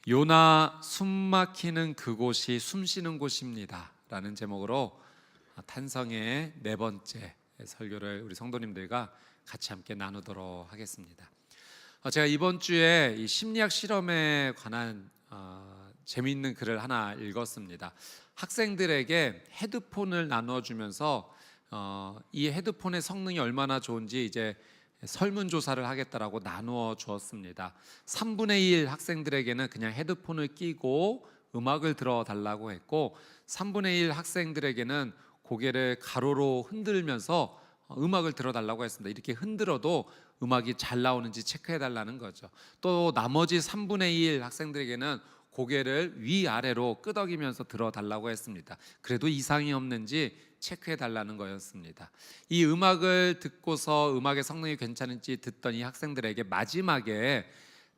요나 숨막히는 그곳이 숨쉬는 곳입니다 라는 제목으로 탄성의 네 번째 설교를 우리 성도님들과 같이 함께 나누도록 하겠습니다. 제가 이번 주에 이 심리학 실험에 관한 재미있는 글을 하나 읽었습니다. 학생들에게 헤드폰을 나눠주면서 이 헤드폰의 성능이 얼마나 좋은지 이제 설문조사를 하겠다라고 나누어 주었습니다. 3분의 1 학생들에게는 그냥 헤드폰을 끼고 음악을 들어달라고 했고, 3분의 1 학생들에게는 고개를 가로로 흔들면서 음악을 들어달라고 했습니다. 이렇게 흔들어도 음악이 잘 나오는지 체크해달라는 거죠. 또 나머지 3분의 1 학생들에게는 고개를 위아래로 끄덕이면서 들어달라고 했습니다. 그래도 이상이 없는지 체크해달라는 거였습니다. 이 음악을 듣고서 음악의 성능이 괜찮은지 듣던 이 학생들에게 마지막에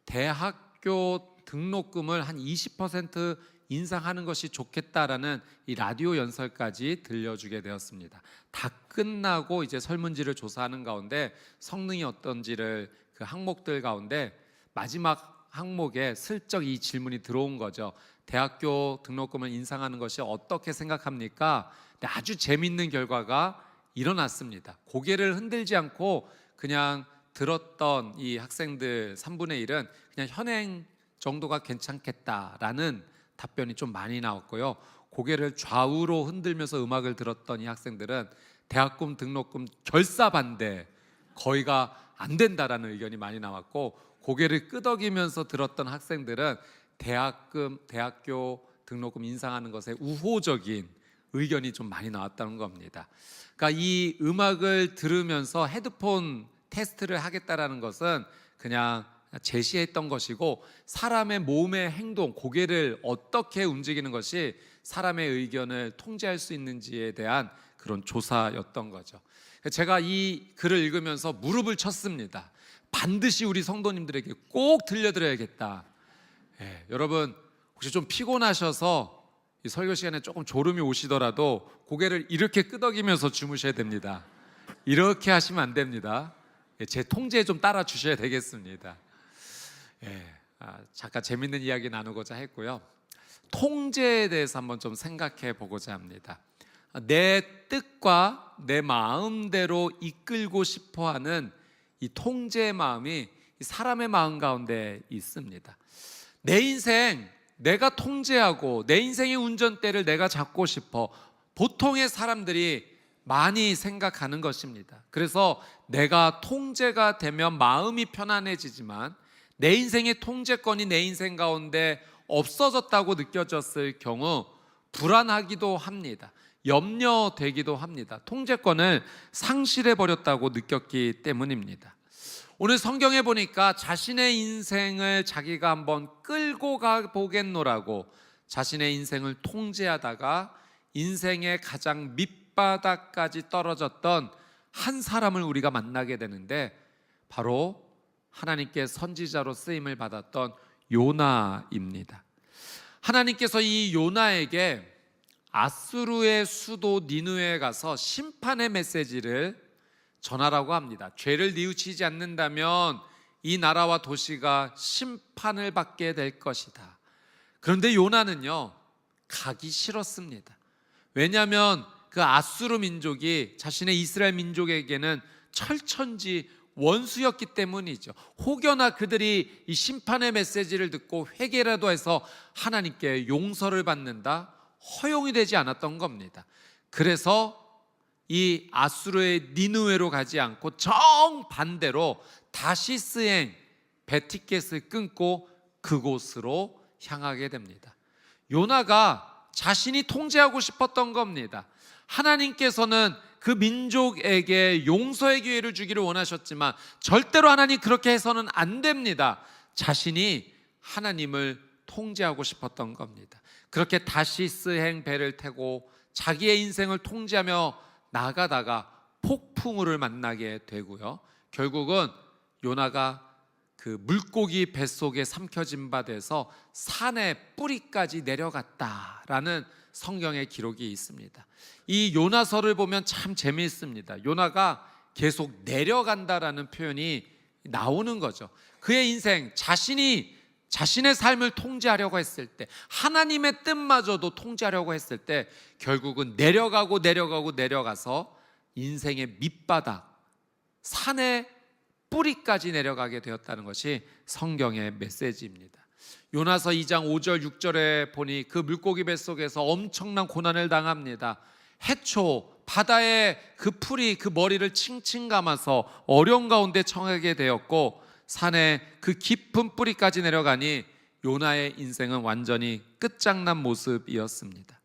대학교 등록금을 한 20% 인상하는 것이 좋겠다라는 이 라디오 연설까지 들려주게 되었습니다. 다 끝나고 이제 설문지를 조사하는 가운데 성능이 어떤지를 그 항목들 가운데 마지막 항목에 슬쩍 이 질문이 들어온 거죠. 대학교 등록금을 인상하는 것이 어떻게 생각합니까? 근데 아주 재밌는 결과가 일어났습니다. 고개를 흔들지 않고 그냥 들었던 이 학생들 3분의 1은 그냥 현행 정도가 괜찮겠다라는 답변이 좀 많이 나왔고요. 고개를 좌우로 흔들면서 음악을 들었던 이 학생들은 대학금 등록금 결사 반대, 거의가 안 된다라는 의견이 많이 나왔고, 고개를 끄덕이면서 들었던 학생들은 대학교 등록금 인상하는 것에 우호적인 의견이 좀 많이 나왔다는 겁니다. 그러니까 이 음악을 들으면서 헤드폰 테스트를 하겠다라는 것은 그냥 제시했던 것이고, 사람의 몸의 행동, 고개를 어떻게 움직이는 것이 사람의 의견을 통제할 수 있는지에 대한 그런 조사였던 거죠. 제가 이 글을 읽으면서 무릎을 쳤습니다. 반드시 우리 성도님들에게 꼭 들려드려야겠다. 여러분 혹시 좀 피곤하셔서 이 설교 시간에 조금 졸음이 오시더라도 고개를 이렇게 끄덕이면서 주무셔야 됩니다. 이렇게 하시면 안 됩니다. 제 통제에 좀 따라 주셔야 되겠습니다. 잠깐 재밌는 이야기 나누고자 했고요. 통제에 대해서 한번 좀 생각해 보고자 합니다. 내 뜻과 내 마음대로 이끌고 싶어하는 이 통제의 마음이 사람의 마음 가운데 있습니다. 내 인생 내가 통제하고 내 인생의 운전대를 내가 잡고 싶어 보통의 사람들이 많이 생각하는 것입니다. 그래서 내가 통제가 되면 마음이 편안해지지만 내 인생의 통제권이 내 인생 가운데 없어졌다고 느껴졌을 경우 불안하기도 합니다. 염려되기도 합니다. 통제권을 상실해버렸다고 느꼈기 때문입니다. 오늘 성경에 보니까 자신의 인생을 자기가 한번 끌고 가보겠노라고 자신의 인생을 통제하다가 인생의 가장 밑바닥까지 떨어졌던 한 사람을 우리가 만나게 되는데, 바로 하나님께 선지자로 쓰임을 받았던 요나입니다. 하나님께서 이 요나에게 아수르의 수도 니느웨에 가서 심판의 메시지를 전하라고 합니다. 죄를 뉘우치지 않는다면 이 나라와 도시가 심판을 받게 될 것이다. 그런데 요나는요, 가기 싫었습니다. 왜냐하면 그 아수르 민족이 자신의 이스라엘 민족에게는 철천지 원수였기 때문이죠. 혹여나 그들이 이 심판의 메시지를 듣고 회개라도 해서 하나님께 용서를 받는다, 허용이 되지 않았던 겁니다. 그래서 이 아수르의 니느웨로 가지 않고 정반대로 다시스행 베티켓을 끊고 그곳으로 향하게 됩니다. 요나가 자신이 통제하고 싶었던 겁니다. 하나님께서는 그 민족에게 용서의 기회를 주기를 원하셨지만 절대로 하나님 그렇게 해서는 안 됩니다. 자신이 하나님을 통제하고 싶었던 겁니다. 그렇게 다시스행 배를 타고 자기의 인생을 통제하며 나가다가 폭풍우를 만나게 되고요. 결국은 요나가 그 물고기 뱃속에 삼켜진 바 돼서 산의 뿌리까지 내려갔다라는 성경의 기록이 있습니다. 이 요나서를 보면 참 재미있습니다. 요나가 계속 내려간다라는 표현이 나오는 거죠. 그의 인생, 자신이 자신의 삶을 통제하려고 했을 때, 하나님의 뜻마저도 통제하려고 했을 때 결국은 내려가서 인생의 밑바닥, 산의 뿌리까지 내려가게 되었다는 것이 성경의 메시지입니다. 요나서 2장 5절 6절에 보니 그 물고기 뱃속에서 엄청난 고난을 당합니다. 해초, 바다의 그 풀이 그 머리를 칭칭 감아서 어려운 가운데 처하게 되었고, 산의 그 깊은 뿌리까지 내려가니 요나의 인생은 완전히 끝장난 모습이었습니다.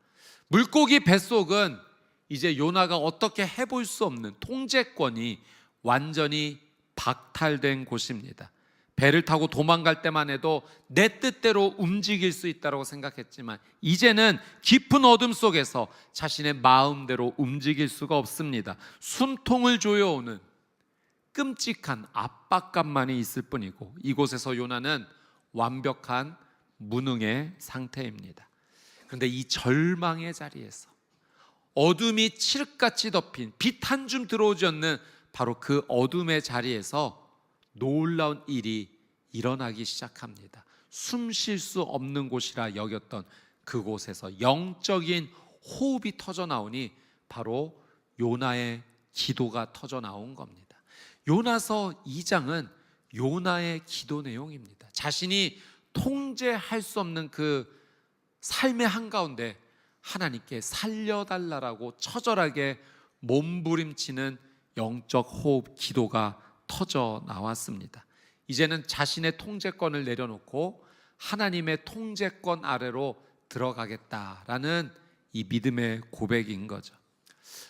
물고기 뱃속은 이제 요나가 어떻게 해볼 수 없는 통제권이 완전히 박탈된 곳입니다. 배를 타고 도망갈 때만 해도 내 뜻대로 움직일 수 있다고 생각했지만 이제는 깊은 어둠 속에서 자신의 마음대로 움직일 수가 없습니다. 숨통을 조여오는 끔찍한 압박감만이 있을 뿐이고, 이곳에서 요나는 완벽한 무능의 상태입니다. 그런데 이 절망의 자리에서 어둠이 칠흑같이 덮인 빛 한 줌 들어오지 않는 바로 그 어둠의 자리에서 놀라운 일이 일어나기 시작합니다. 숨 쉴 수 없는 곳이라 여겼던 그곳에서 영적인 호흡이 터져 나오니 바로 요나의 기도가 터져 나온 겁니다. 요나서 2장은 요나의 기도 내용입니다. 자신이 통제할 수 없는 그 삶의 한가운데 하나님께 살려달라고 처절하게 몸부림치는 영적 호흡, 기도가 터져 나왔습니다. 이제는 자신의 통제권을 내려놓고 하나님의 통제권 아래로 들어가겠다라는 이 믿음의 고백인 거죠.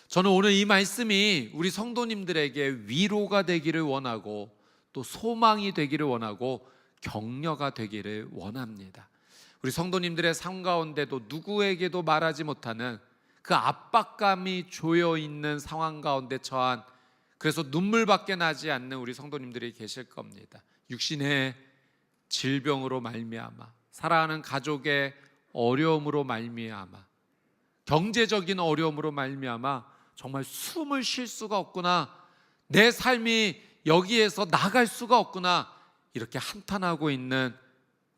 저는 오늘 이 말씀이 우리 성도님들에게 위로가 되기를 원하고, 또 소망이 되기를 원하고, 격려가 되기를 원합니다. 우리 성도님들의 삶 가운데도 누구에게도 말하지 못하는 그 압박감이 조여있는 상황 가운데 처한, 그래서 눈물밖에 나지 않는 우리 성도님들이 계실 겁니다. 육신의 질병으로 말미암아, 사랑하는 가족의 어려움으로 말미암아, 경제적인 어려움으로 말미암아 정말 숨을 쉴 수가 없구나, 내 삶이 여기에서 나갈 수가 없구나, 이렇게 한탄하고 있는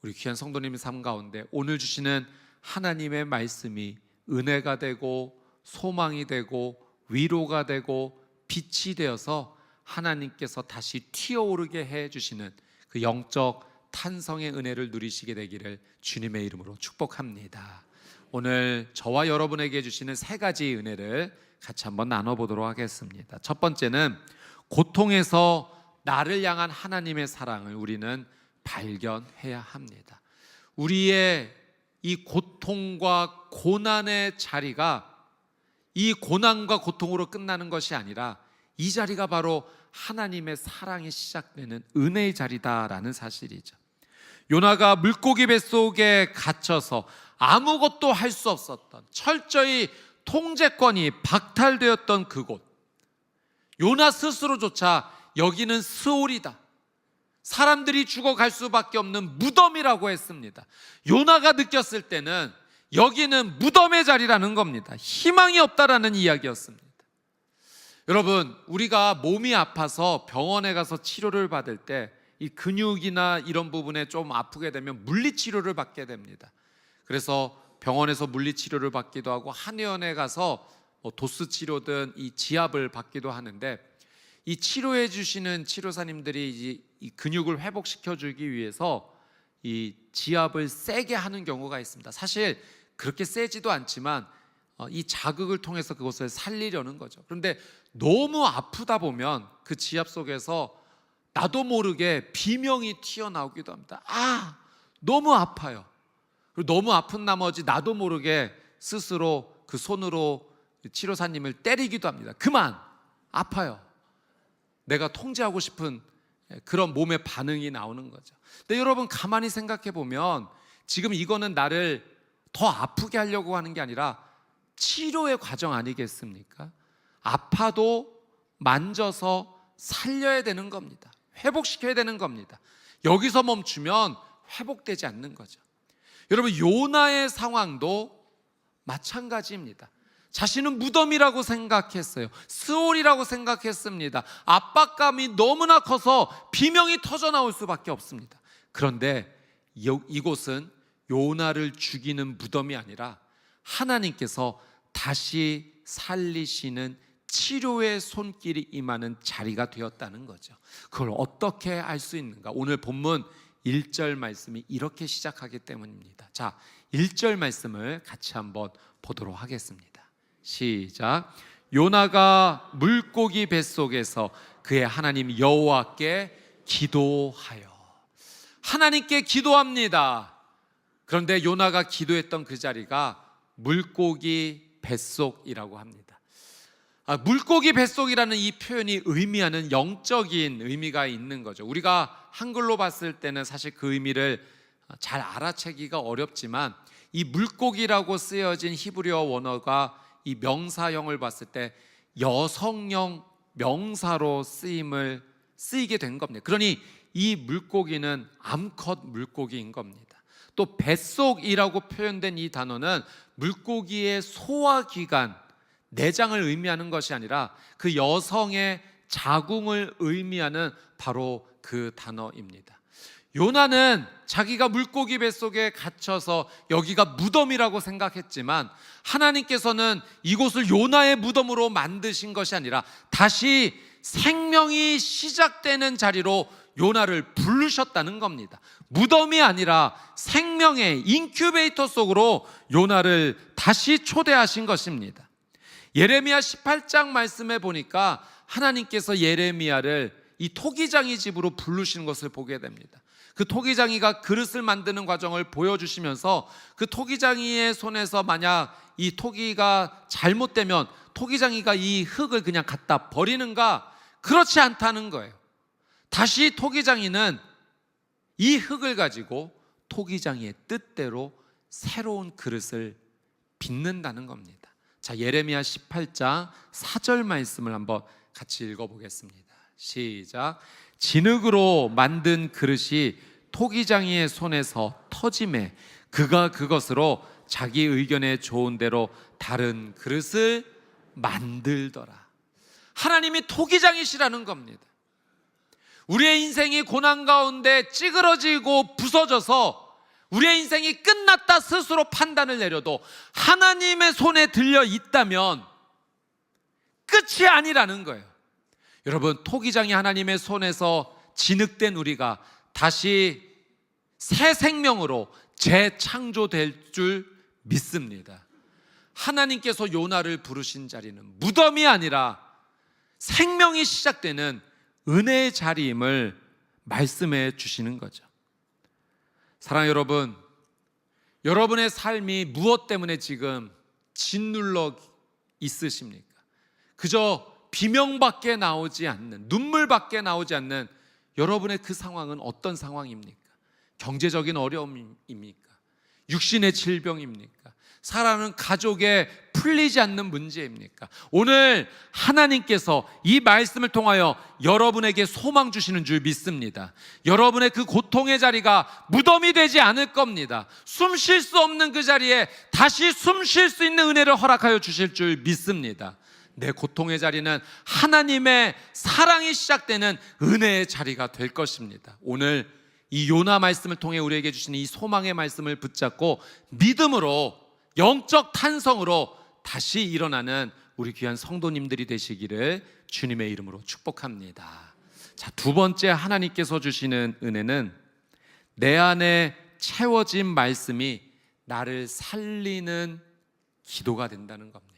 우리 귀한 성도님의 삶 가운데 오늘 주시는 하나님의 말씀이 은혜가 되고 소망이 되고 위로가 되고 빛이 되어서 하나님께서 다시 튀어오르게 해주시는 그 영적 탄성의 은혜를 누리시게 되기를 주님의 이름으로 축복합니다. 오늘 저와 여러분에게 주시는 세 가지 은혜를 같이 한번 나눠보도록 하겠습니다. 첫 번째는 고통에서 나를 향한 하나님의 사랑을 우리는 발견해야 합니다. 우리의 이 고통과 고난의 자리가 이 고난과 고통으로 끝나는 것이 아니라 이 자리가 바로 하나님의 사랑이 시작되는 은혜의 자리다라는 사실이죠. 요나가 물고기 뱃속에 갇혀서 아무것도 할 수 없었던, 철저히 통제권이 박탈되었던 그곳, 요나 스스로조차 여기는 스올이다, 사람들이 죽어갈 수밖에 없는 무덤이라고 했습니다. 요나가 느꼈을 때는 여기는 무덤의 자리라는 겁니다. 희망이 없다라는 이야기였습니다. 여러분, 우리가 몸이 아파서 병원에 가서 치료를 받을 때 이 근육이나 이런 부분에 좀 아프게 되면 물리치료를 받게 됩니다. 그래서 병원에서 물리치료를 받기도 하고 한의원에 가서 도수 치료든 이 지압을 받기도 하는데, 이 치료해 주시는 치료사님들이 이 근육을 회복시켜 주기 위해서 이 지압을 세게 하는 경우가 있습니다. 사실 그렇게 세지도 않지만 이 자극을 통해서 그것을 살리려는 거죠. 그런데 너무 아프다 보면 그 지압 속에서 나도 모르게 비명이 튀어나오기도 합니다. 너무 아파요. 그리고 너무 아픈 나머지 나도 모르게 스스로 그 손으로 치료사님을 때리기도 합니다. 그만! 아파요. 내가 통제하고 싶은 그런 몸의 반응이 나오는 거죠. 근데 여러분, 가만히 생각해 보면 지금 이거는 나를 더 아프게 하려고 하는 게 아니라 치료의 과정 아니겠습니까? 아파도 만져서 살려야 되는 겁니다. 회복시켜야 되는 겁니다. 여기서 멈추면 회복되지 않는 거죠. 여러분, 요나의 상황도 마찬가지입니다. 자신은 무덤이라고 생각했어요. 스올이라고 생각했습니다. 압박감이 너무나 커서 비명이 터져 나올 수밖에 없습니다. 그런데 이곳은 요나를 죽이는 무덤이 아니라 하나님께서 다시 살리시는 치료의 손길이 임하는 자리가 되었다는 거죠. 그걸 어떻게 알 수 있는가? 오늘 본문 1절 말씀이 이렇게 시작하기 때문입니다. 자, 1절 말씀을 같이 한번 보도록 하겠습니다. 시작. 요나가 물고기 뱃속에서 그의 하나님 여호와께 기도하여. 하나님께 기도합니다. 그런데 요나가 기도했던 그 자리가 물고기 뱃속이라고 합니다. 물고기 뱃속이라는 이 표현이 의미하는 영적인 의미가 있는 거죠. 우리가 한글로 봤을 때는 사실 그 의미를 잘 알아채기가 어렵지만 이 물고기라고 쓰여진 히브리어 원어가 이 명사형을 봤을 때 여성형 명사로 쓰이게 된 겁니다. 그러니 이 물고기는 암컷 물고기인 겁니다. 또 뱃속이라고 표현된 이 단어는 물고기의 소화기관, 내장을 의미하는 것이 아니라 그 여성의 자궁을 의미하는 바로 그 단어입니다. 요나는 자기가 물고기 뱃속에 갇혀서 여기가 무덤이라고 생각했지만 하나님께서는 이곳을 요나의 무덤으로 만드신 것이 아니라 다시 생명이 시작되는 자리로 요나를 부르셨다는 겁니다. 무덤이 아니라 생명의 인큐베이터 속으로 요나를 다시 초대하신 것입니다. 예레미야 18장 말씀에 보니까 하나님께서 예레미야를 이 토기장이 집으로 부르시는 것을 보게 됩니다. 그 토기장이가 그릇을 만드는 과정을 보여주시면서 그 토기장이의 손에서 만약 이 토기가 잘못되면 토기장이가 이 흙을 그냥 갖다 버리는가? 그렇지 않다는 거예요. 다시 토기장이는 이 흙을 가지고 토기장이의 뜻대로 새로운 그릇을 빚는다는 겁니다. 자, 예레미야 18장 4절 말씀을 한번 같이 읽어보겠습니다. 시작. 진흙으로 만든 그릇이 토기장이의 손에서 터짐에 그가 그것으로 자기 의견에 좋은 대로 다른 그릇을 만들더라. 하나님이 토기장이시라는 겁니다. 우리의 인생이 고난 가운데 찌그러지고 부서져서 우리의 인생이 끝났다 스스로 판단을 내려도 하나님의 손에 들려 있다면 끝이 아니라는 거예요. 여러분, 토기장이 하나님의 손에서 진흙된 우리가 다시 새 생명으로 재창조될 줄 믿습니다. 하나님께서 요나를 부르신 자리는 무덤이 아니라 생명이 시작되는 은혜의 자리임을 말씀해 주시는 거죠. 사랑하는 여러분, 여러분의 삶이 무엇 때문에 지금 짓눌러 있으십니까? 그저 비명밖에 나오지 않는, 눈물밖에 나오지 않는 여러분의 그 상황은 어떤 상황입니까? 경제적인 어려움입니까? 육신의 질병입니까? 살아가는 가족에 풀리지 않는 문제입니까? 오늘 하나님께서 이 말씀을 통하여 여러분에게 소망 주시는 줄 믿습니다. 여러분의 그 고통의 자리가 무덤이 되지 않을 겁니다. 숨 쉴 수 없는 그 자리에 다시 숨 쉴 수 있는 은혜를 허락하여 주실 줄 믿습니다. 내 고통의 자리는 하나님의 사랑이 시작되는 은혜의 자리가 될 것입니다. 오늘 이 요나 말씀을 통해 우리에게 주신 이 소망의 말씀을 붙잡고 믿음으로, 영적 탄성으로 다시 일어나는 우리 귀한 성도님들이 되시기를 주님의 이름으로 축복합니다. 자, 두 번째 하나님께서 주시는 은혜는 내 안에 채워진 말씀이 나를 살리는 기도가 된다는 겁니다.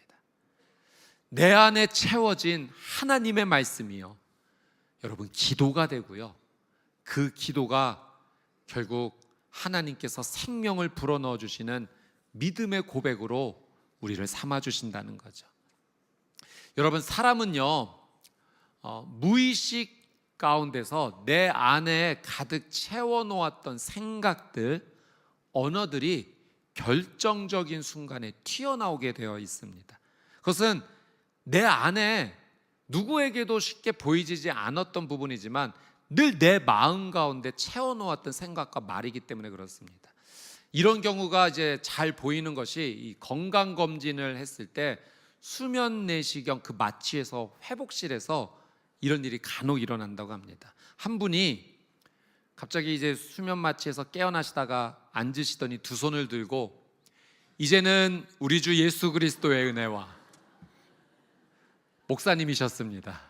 내 안에 채워진 하나님의 말씀이요, 여러분, 기도가 되고요, 그 기도가 결국 하나님께서 생명을 불어넣어 주시는 믿음의 고백으로 우리를 삼아 주신다는 거죠. 여러분, 사람은요, 무의식 가운데서 내 안에 가득 채워놓았던 생각들, 언어들이 결정적인 순간에 튀어나오게 되어 있습니다. 그것은 내 안에 누구에게도 쉽게 보이지 않았던 부분이지만 늘 내 마음 가운데 채워놓았던 생각과 말이기 때문에 그렇습니다. 이런 경우가 이제 잘 보이는 것이 이 건강검진을 했을 때 수면 내시경 그 마취에서 회복실에서 이런 일이 간혹 일어난다고 합니다. 한 분이 갑자기 이제 수면 마취에서 깨어나시다가 앉으시더니 두 손을 들고 이제는 우리 주 예수 그리스도의 은혜와 목사님이셨습니다.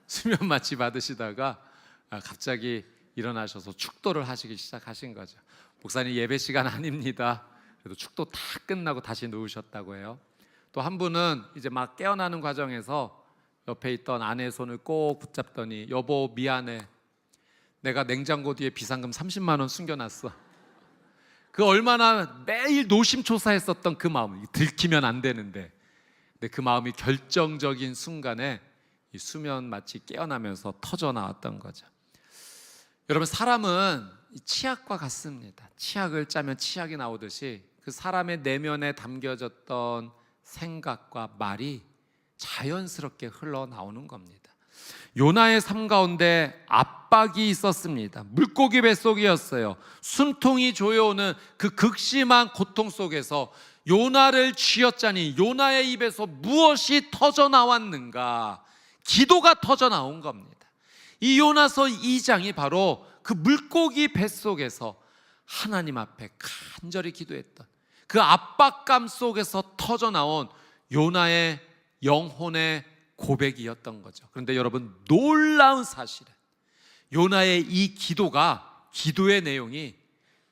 수면 마취 받으시다가 갑자기 일어나셔서 축도를 하시기 시작하신 거죠. 목사님 예배 시간 아닙니다. 그래도 축도 다 끝나고 다시 누우셨다고 해요. 또 한 분은 이제 막 깨어나는 과정에서 옆에 있던 아내의 손을 꼭 붙잡더니 여보 미안해, 내가 냉장고 뒤에 비상금 30만 원 숨겨놨어. 그 얼마나 매일 노심초사했었던 그 마음, 들키면 안 되는데, 근데 그 마음이 결정적인 순간에 이 수면 마치 깨어나면서 터져 나왔던 거죠. 여러분, 사람은 치약과 같습니다. 치약을 짜면 치약이 나오듯이 그 사람의 내면에 담겨졌던 생각과 말이 자연스럽게 흘러나오는 겁니다. 요나의 삶 가운데 압박이 있었습니다. 물고기 뱃속이었어요. 숨통이 조여오는 그 극심한 고통 속에서 요나를 쥐었자니 요나의 입에서 무엇이 터져 나왔는가? 기도가 터져 나온 겁니다. 이 요나서 2장이 바로 그 물고기 뱃속에서 하나님 앞에 간절히 기도했던 그 압박감 속에서 터져 나온 요나의 영혼의 고백이었던 거죠. 그런데 여러분, 놀라운 사실은 요나의 이 기도의 내용이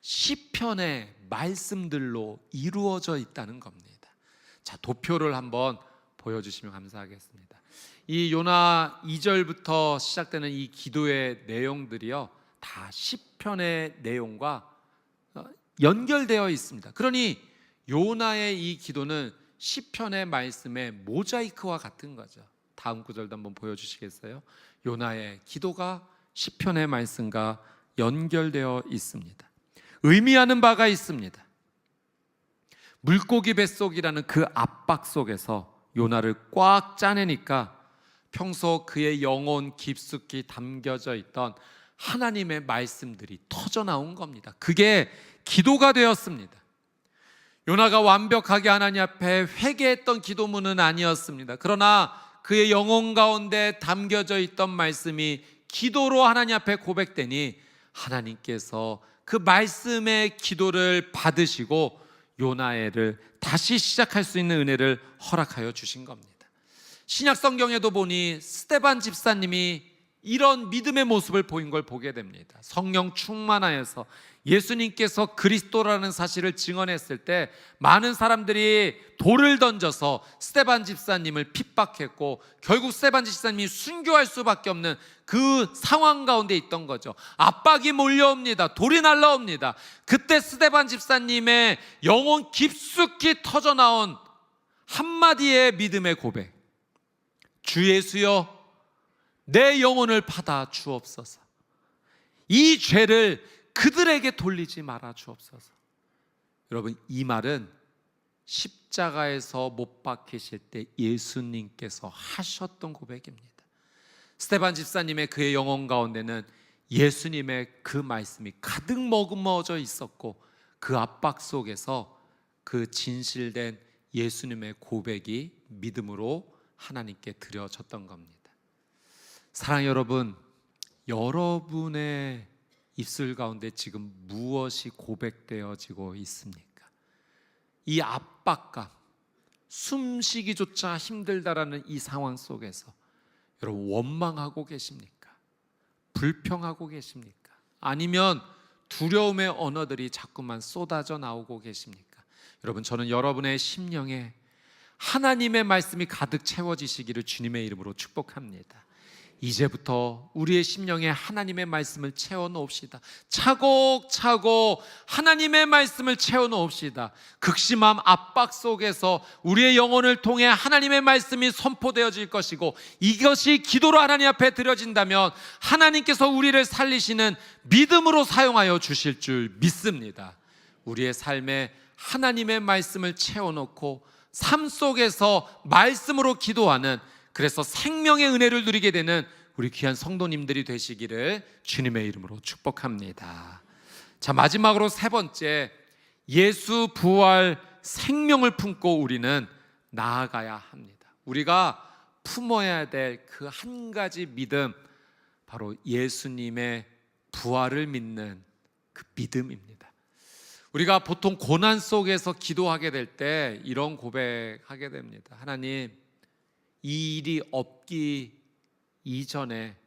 시편의 말씀들로 이루어져 있다는 겁니다. 자, 도표를 한번 보여주시면 감사하겠습니다. 이 요나 2절부터 시작되는 이 기도의 내용들이요, 다 시편의 내용과 연결되어 있습니다. 그러니 요나의 이 기도는 시편의 말씀의 모자이크와 같은 거죠. 다음 구절도 한번 보여주시겠어요? 요나의 기도가 시편의 말씀과 연결되어 있습니다. 의미하는 바가 있습니다. 물고기 뱃속이라는 그 압박 속에서 요나를 꽉 짜내니까 평소 그의 영혼 깊숙이 담겨져 있던 하나님의 말씀들이 터져 나온 겁니다. 그게 기도가 되었습니다. 요나가 완벽하게 하나님 앞에 회개했던 기도문은 아니었습니다. 그러나 그의 영혼 가운데 담겨져 있던 말씀이 기도로 하나님 앞에 고백되니 하나님께서 그 말씀의 기도를 받으시고 요나를 다시 시작할 수 있는 은혜를 허락하여 주신 겁니다. 신약 성경에도 보니 스데반 집사님이 이런 믿음의 모습을 보인 걸 보게 됩니다. 성령 충만하여서 예수님께서 그리스도라는 사실을 증언했을 때 많은 사람들이 돌을 던져서 스데반 집사님을 핍박했고 결국 스데반 집사님이 순교할 수밖에 없는 그 상황 가운데 있던 거죠. 압박이 몰려옵니다. 돌이 날라옵니다. 그때 스데반 집사님의 영혼 깊숙이 터져나온 한마디의 믿음의 고백, 주 예수여 내 영혼을 받아 주옵소서. 이 죄를 그들에게 돌리지 말아 주옵소서. 여러분, 이 말은 십자가에서 못 박히실 때 예수님께서 하셨던 고백입니다. 스데반 집사님의 그의 영혼 가운데는 예수님의 그 말씀이 가득 머금어져 있었고 그 압박 속에서 그 진실된 예수님의 고백이 믿음으로 하나님께 드려졌던 겁니다. 사랑하는 여러분, 여러분의 입술 가운데 지금 무엇이 고백되어지고 있습니까? 이 압박감, 숨쉬기조차 힘들다라는 이 상황 속에서 여러분 원망하고 계십니까? 불평하고 계십니까? 아니면 두려움의 언어들이 자꾸만 쏟아져 나오고 계십니까? 여러분, 저는 여러분의 심령에 하나님의 말씀이 가득 채워지시기를 주님의 이름으로 축복합니다. 이제부터 우리의 심령에 하나님의 말씀을 채워놓읍시다. 차곡차곡 하나님의 말씀을 채워놓읍시다. 극심한 압박 속에서 우리의 영혼을 통해 하나님의 말씀이 선포되어질 것이고 이것이 기도로 하나님 앞에 드려진다면 하나님께서 우리를 살리시는 믿음으로 사용하여 주실 줄 믿습니다. 우리의 삶에 하나님의 말씀을 채워놓고 삶 속에서 말씀으로 기도하는, 그래서 생명의 은혜를 누리게 되는 우리 귀한 성도님들이 되시기를 주님의 이름으로 축복합니다. 자, 마지막으로 세 번째, 예수 부활 생명을 품고 우리는 나아가야 합니다. 우리가 품어야 될 그 한 가지 믿음, 바로 예수님의 부활을 믿는 그 믿음입니다. 우리가 보통 고난 속에서 기도하게 될 때 이런 고백하게 됩니다. 하나님, 이 일이 없기 이전에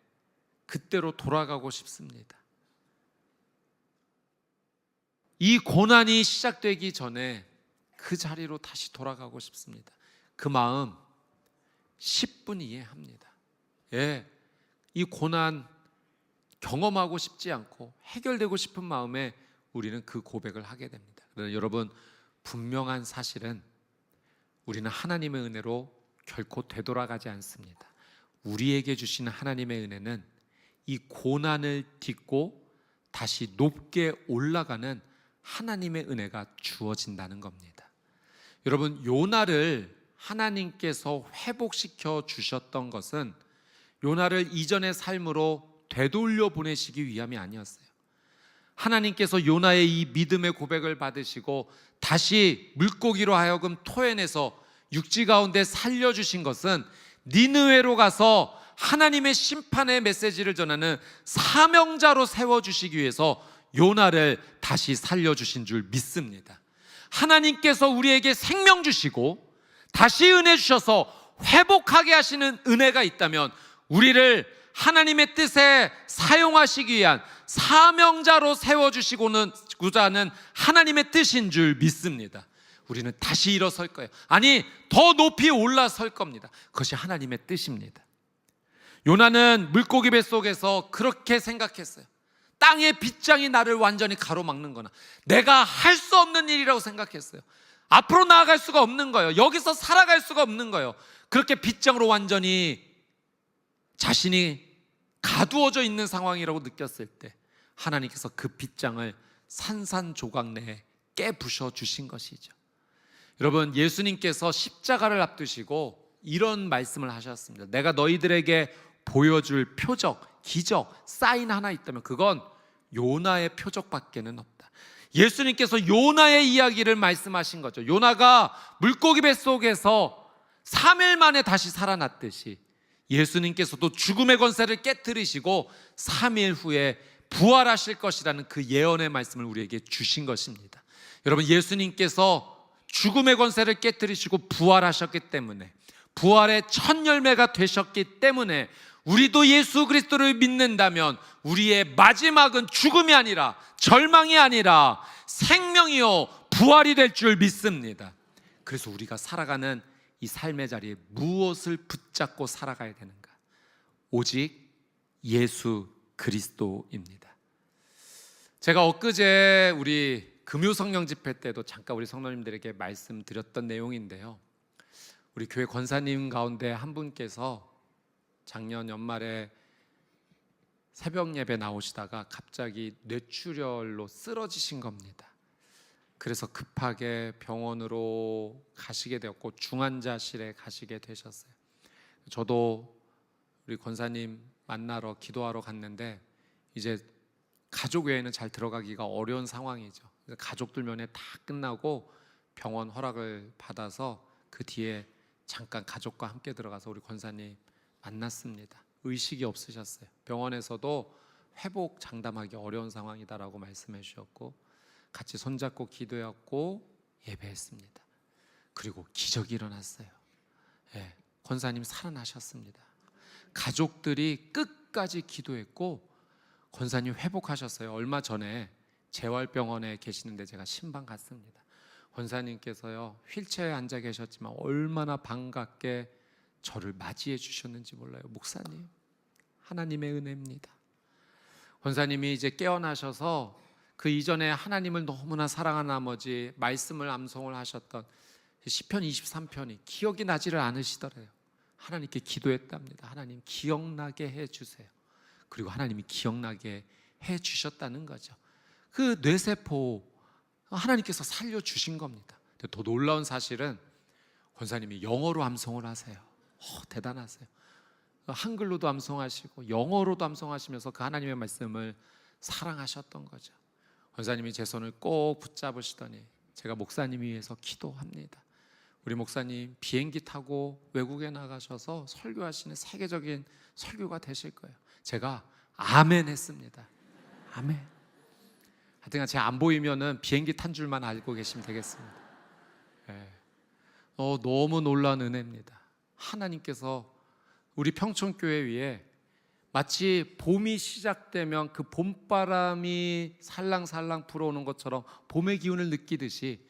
그때로 돌아가고 싶습니다. 이 고난이 시작되기 전에 그 자리로 다시 돌아가고 싶습니다. 그 마음 10분 이해합니다. 이 고난 경험하고 싶지 않고 해결되고 싶은 마음에 우리는 그 고백을 하게 됩니다. 그러나 여러분, 분명한 사실은 우리는 하나님의 은혜로 결코 되돌아가지 않습니다. 우리에게 주시는 하나님의 은혜는 이 고난을 딛고 다시 높게 올라가는 하나님의 은혜가 주어진다는 겁니다. 여러분, 요나를 하나님께서 회복시켜 주셨던 것은 요나를 이전의 삶으로 되돌려 보내시기 위함이 아니었어요. 하나님께서 요나의 이 믿음의 고백을 받으시고 다시 물고기로 하여금 토해내서 육지 가운데 살려주신 것은 니느웨로 가서 하나님의 심판의 메시지를 전하는 사명자로 세워주시기 위해서 요나를 다시 살려주신 줄 믿습니다. 하나님께서 우리에게 생명 주시고 다시 은혜 주셔서 회복하게 하시는 은혜가 있다면 우리를 하나님의 뜻에 사용하시기 위한 사명자로 세워주시고자 하는 하나님의 뜻인 줄 믿습니다. 우리는 다시 일어설 거예요. 아니, 더 높이 올라설 겁니다. 그것이 하나님의 뜻입니다. 요나는 물고기 뱃속에서 그렇게 생각했어요. 땅의 빗장이 나를 완전히 가로막는 거나 내가 할 수 없는 일이라고 생각했어요. 앞으로 나아갈 수가 없는 거예요. 여기서 살아갈 수가 없는 거예요. 그렇게 빗장으로 완전히 자신이 가두어져 있는 상황이라고 느꼈을 때 하나님께서 그 빗장을 산산조각 내에 깨부셔 주신 것이죠. 여러분, 예수님께서 십자가를 앞두시고 이런 말씀을 하셨습니다. 내가 너희들에게 보여줄 표적, 기적, 사인 하나 있다면 그건 요나의 표적밖에는 없다. 예수님께서 요나의 이야기를 말씀하신 거죠. 요나가 물고기 뱃속에서 3일 만에 다시 살아났듯이 예수님께서도 죽음의 권세를 깨뜨리시고 3일 후에 부활하실 것이라는 그 예언의 말씀을 우리에게 주신 것입니다. 여러분, 예수님께서 죽음의 권세를 깨뜨리시고 부활하셨기 때문에, 부활의 첫 열매가 되셨기 때문에 우리도 예수 그리스도를 믿는다면 우리의 마지막은 죽음이 아니라, 절망이 아니라 생명이요 부활이 될 줄 믿습니다. 그래서 우리가 살아가는 이 삶의 자리에 무엇을 붙잡고 살아가야 되는가? 오직 예수 그리스도입니다. 제가 엊그제 우리 금요성령 집회 때도 잠깐 우리 성도님들에게 말씀드렸던 내용인데요, 우리 교회 권사님 가운데 한 분께서 작년 연말에 새벽 예배 나오시다가 갑자기 뇌출혈로 쓰러지신 겁니다. 그래서 급하게 병원으로 가시게 되었고 중환자실에 가시게 되셨어요. 저도 우리 권사님 만나러 기도하러 갔는데 이제 가족 외에는 잘 들어가기가 어려운 상황이죠. 가족들 면회 다 끝나고 병원 허락을 받아서 그 뒤에 잠깐 가족과 함께 들어가서 우리 권사님 만났습니다. 의식이 없으셨어요. 병원에서도 회복 장담하기 어려운 상황이다라고 말씀해 주셨고 같이 손잡고 기도했고 예배했습니다. 그리고 기적이 일어났어요. 권사님 살아나셨습니다. 가족들이 끝까지 기도했고 권사님 회복하셨어요. 얼마 전에 재활병원에 계시는데 제가 신방 갔습니다. 권사님께서요 휠체어에 앉아 계셨지만 얼마나 반갑게 저를 맞이해 주셨는지 몰라요. 목사님, 하나님의 은혜입니다. 권사님이 이제 깨어나셔서 그 이전에 하나님을 너무나 사랑한 나머지 말씀을 암송을 하셨던 시편 23편이 기억이 나지를 않으시더래요. 하나님께 기도했답니다. 하나님 기억나게 해주세요. 그리고 하나님이 기억나게 해주셨다는 거죠. 그 뇌세포 하나님께서 살려주신 겁니다. 더 놀라운 사실은 권사님이 영어로 암송을 하세요. 대단하세요. 한글로도 암송하시고 영어로도 암송하시면서 그 하나님의 말씀을 사랑하셨던 거죠. 권사님이 제 손을 꼭 붙잡으시더니 제가 목사님을 위해서 기도합니다. 우리 목사님 비행기 타고 외국에 나가셔서 설교하시는 세계적인 설교가 되실 거예요. 제가 아멘 했습니다. 아멘. 하여튼 제가 안 보이면은 비행기 탄 줄만 알고 계시면 되겠습니다. 네. 너무 놀라운 은혜입니다. 하나님께서 우리 평촌교회 위에 마치 봄이 시작되면 그 봄바람이 살랑살랑 불어오는 것처럼 봄의 기운을 느끼듯이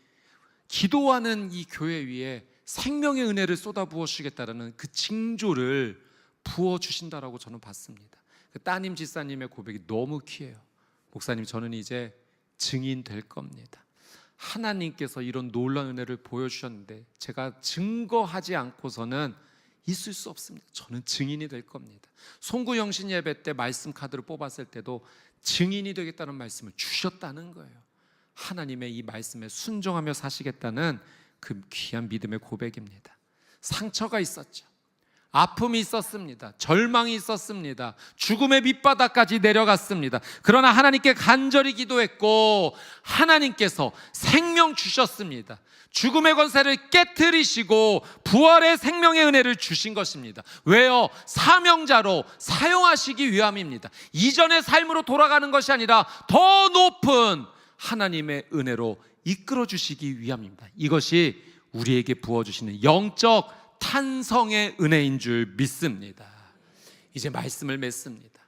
기도하는 이 교회 위에 생명의 은혜를 쏟아부어 주시겠다는 그 징조를 부어주신다라고 저는 봤습니다. 그 따님 지사님의 고백이 너무 귀해요. 목사님, 저는 이제 증인 될 겁니다. 하나님께서 이런 놀라운 은혜를 보여주셨는데 제가 증거하지 않고서는 있을 수 없습니다. 저는 증인이 될 겁니다. 송구영신 예배 때 말씀 카드를 뽑았을 때도 증인이 되겠다는 말씀을 주셨다는 거예요. 하나님의 이 말씀에 순종하며 사시겠다는 그 귀한 믿음의 고백입니다. 상처가 있었죠. 아픔이 있었습니다. 절망이 있었습니다. 죽음의 밑바닥까지 내려갔습니다. 그러나 하나님께 간절히 기도했고 하나님께서 생명 주셨습니다. 죽음의 권세를 깨트리시고 부활의 생명의 은혜를 주신 것입니다. 왜요? 사명자로 사용하시기 위함입니다. 이전의 삶으로 돌아가는 것이 아니라 더 높은 하나님의 은혜로 이끌어 주시기 위함입니다. 이것이 우리에게 부어주시는 영적 탄성의 은혜인 줄 믿습니다. 이제 말씀을 맺습니다.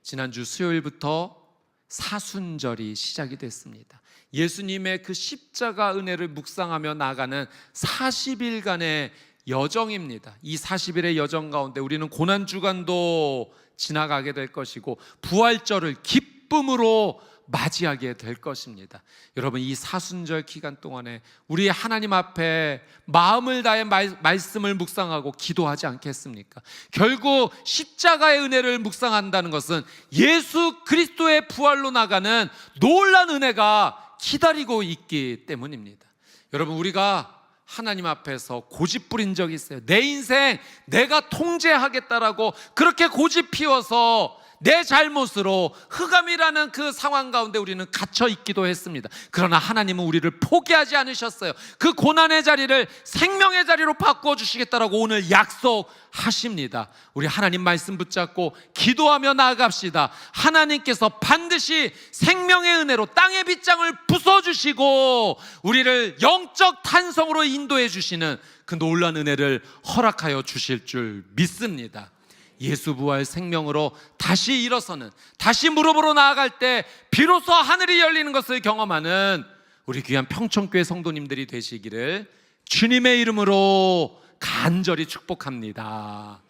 지난주 수요일부터 사순절이 시작이 됐습니다. 예수님의 그 십자가 은혜를 묵상하며 나아가는 40일간의 여정입니다. 이 40일의 여정 가운데 우리는 고난주간도 지나가게 될 것이고 부활절을 기쁨으로 맞이하게 될 것입니다. 여러분, 이 사순절 기간 동안에 우리 하나님 앞에 마음을 다해 말씀을 묵상하고 기도하지 않겠습니까? 결국 십자가의 은혜를 묵상한다는 것은 예수 그리스도의 부활로 나가는 놀라운 은혜가 기다리고 있기 때문입니다. 여러분, 우리가 하나님 앞에서 고집 부린 적이 있어요. 내 인생 내가 통제하겠다라고 그렇게 고집 피워서 내 잘못으로 흑암이라는 그 상황 가운데 우리는 갇혀 있기도 했습니다. 그러나 하나님은 우리를 포기하지 않으셨어요. 그 고난의 자리를 생명의 자리로 바꾸어 주시겠다라고 오늘 약속하십니다. 우리 하나님 말씀 붙잡고 기도하며 나아갑시다. 하나님께서 반드시 생명의 은혜로 땅의 빗장을 부숴주시고 우리를 영적 탄성으로 인도해 주시는 그 놀라운 은혜를 허락하여 주실 줄 믿습니다. 예수 부활 생명으로 다시 일어서는, 다시 무릎으로 나아갈 때 비로소 하늘이 열리는 것을 경험하는 우리 귀한 평촌교회 성도님들이 되시기를 주님의 이름으로 간절히 축복합니다.